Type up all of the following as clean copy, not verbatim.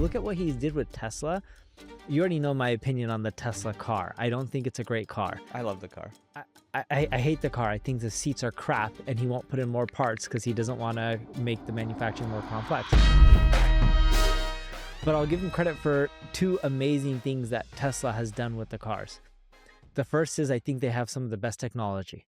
look at what he did with Tesla, you already know my opinion on the Tesla car. I don't think it's a great car. I love the car. I hate the car. I think the seats are crap, and he won't put in more parts because he doesn't want to make the manufacturing more complex. But I'll give him credit for two amazing things that Tesla has done with the cars. The first is I think they have some of the best technology.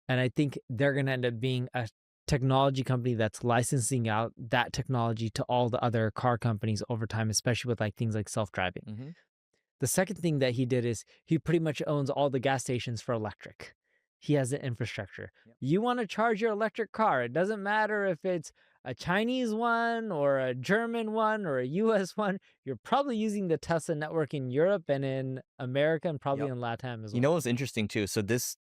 And I think they're going to end up being a technology company that's licensing out that technology to all the other car companies over time, especially with like things like self-driving. Mm-hmm. The second thing that he did is he pretty much owns all the gas stations for electric. He has the infrastructure. Yep. You want to charge your electric car. It doesn't matter if it's a Chinese one or a German one or a US one. You're probably using the Tesla network in Europe and in America and probably in LATAM as well. You know what's interesting too? So this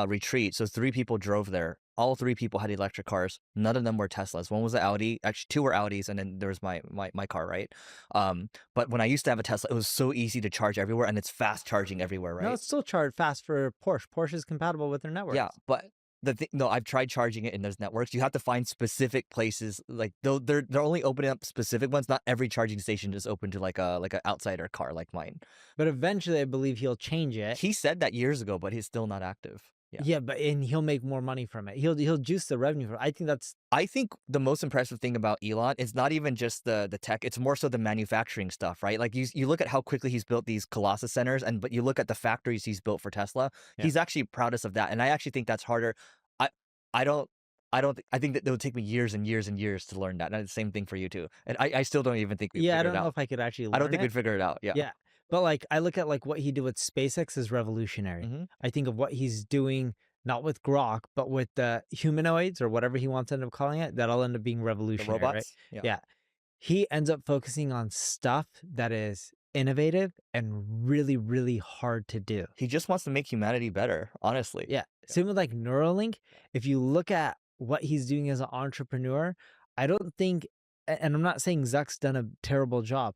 retreat, so 3 people drove there. All 3 people had electric cars. None of them were Teslas. One was an Audi. Actually, 2 were Audis, and then there was my car, right? But when I used to have a Tesla, it was so easy to charge everywhere, and it's fast charging everywhere, right? No, it's still charged fast for Porsche. Porsche is compatible with their network. Yeah, but no, I've tried charging it in those networks. You have to find specific places. Like they're only opening up specific ones. Not every charging station is open to like an outsider car like mine. But eventually, I believe he'll change it. He said that years ago, but he's still not active. Yeah, and he'll make more money from it. He'll juice the revenue from it. I think the most impressive thing about Elon is not even just the tech, it's more so the manufacturing stuff, right? Like you look at how quickly he's built these Colossus centers, but you look at the factories he's built for Tesla, he's actually proudest of that. And I actually think that's harder. I think that it would take me years and years and years to learn that. And the same thing for you too. And I still don't even think we'd figure it out. I don't know if I could actually learn I don't think we'd figure it out. Yeah. But like I look at like what he did with SpaceX is revolutionary. Mm-hmm. I think of what he's doing, not with Grok, but with the humanoids or whatever he wants to end up calling it, that'll end up being revolutionary. The robots? Right? Yeah. He ends up focusing on stuff that is innovative and really, really hard to do. He just wants to make humanity better, honestly. Yeah. Same with like Neuralink. If you look at what he's doing as an entrepreneur, I don't think, and I'm not saying Zuck's done a terrible job,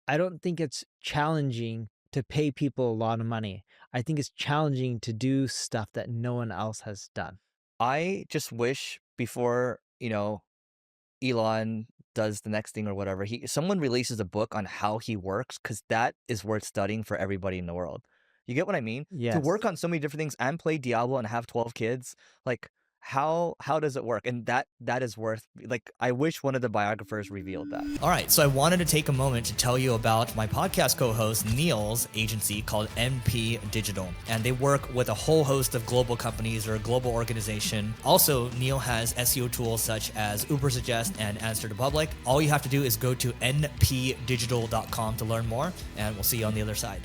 I don't think it's challenging to pay people a lot of money. I think it's challenging to do stuff that no one else has done. I just wish before, Elon does the next thing or whatever, someone releases a book on how he works, because that is worth studying for everybody in the world. You get what I mean? Yes. To work on so many different things and play Diablo and have 12 kids, like how does it work? And that is worth, like, I wish one of the biographers revealed that. All right, so I wanted to take a moment to tell you about my podcast co-host Neil's agency called NP Digital, and they work with a whole host of global companies or a global organization. Also, Neil has SEO tools such as 𝗔𝗕𝗢𝗪 and Answer to Public. All you have to do is go to npdigital.com to learn more, and we'll see you on the other side.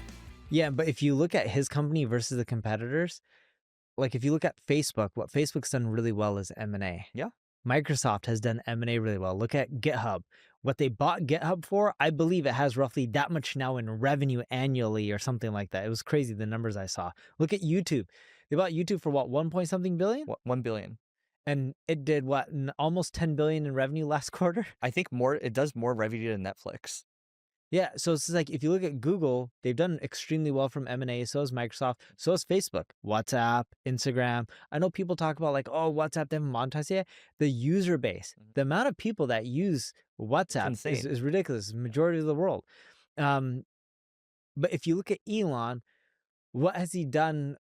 Yeah, but if you look at his company versus the competitors, like if you look at Facebook, what Facebook's done really well is M&A. Yeah. Microsoft has done M&A really well. Look at GitHub. What they bought GitHub for, I believe it has roughly that much now in revenue annually or something like that. It was crazy, the numbers I saw. Look at YouTube. They bought YouTube for what, 1-point-something billion? 1 billion. And it did what, almost 10 billion in revenue last quarter? I think it does more revenue than Netflix. Yeah, so it's like if you look at Google, they've done extremely well from M&A. So is Microsoft. So is Facebook, WhatsApp, Instagram. I know people talk about like, oh, WhatsApp, they haven't monetized yet. The user base, the amount of people that use WhatsApp is ridiculous. It's the majority of the world. But if you look at Elon, what has he done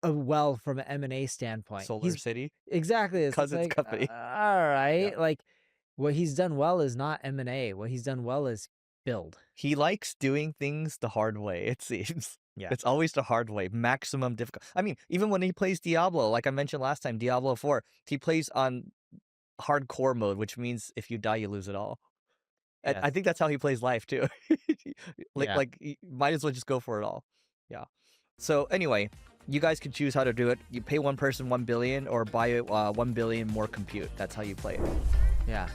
well from an M&A standpoint? Solar City? Exactly. It's like, company. All right. Yeah. Like, what he's done well is not M&A. What he's done well is build. He likes doing things the hard way, it seems. Yeah. It's always the hard way, maximum difficult. I mean, even when he plays Diablo, like I mentioned last time, Diablo 4, he plays on hardcore mode, which means if you die, you lose it all. Yes. And I think that's how he plays life too. Like you might as well just go for it all. Yeah. So anyway, you guys can choose how to do it. You pay one person 1 billion or buy 1 billion more compute. That's how you play it. Yeah.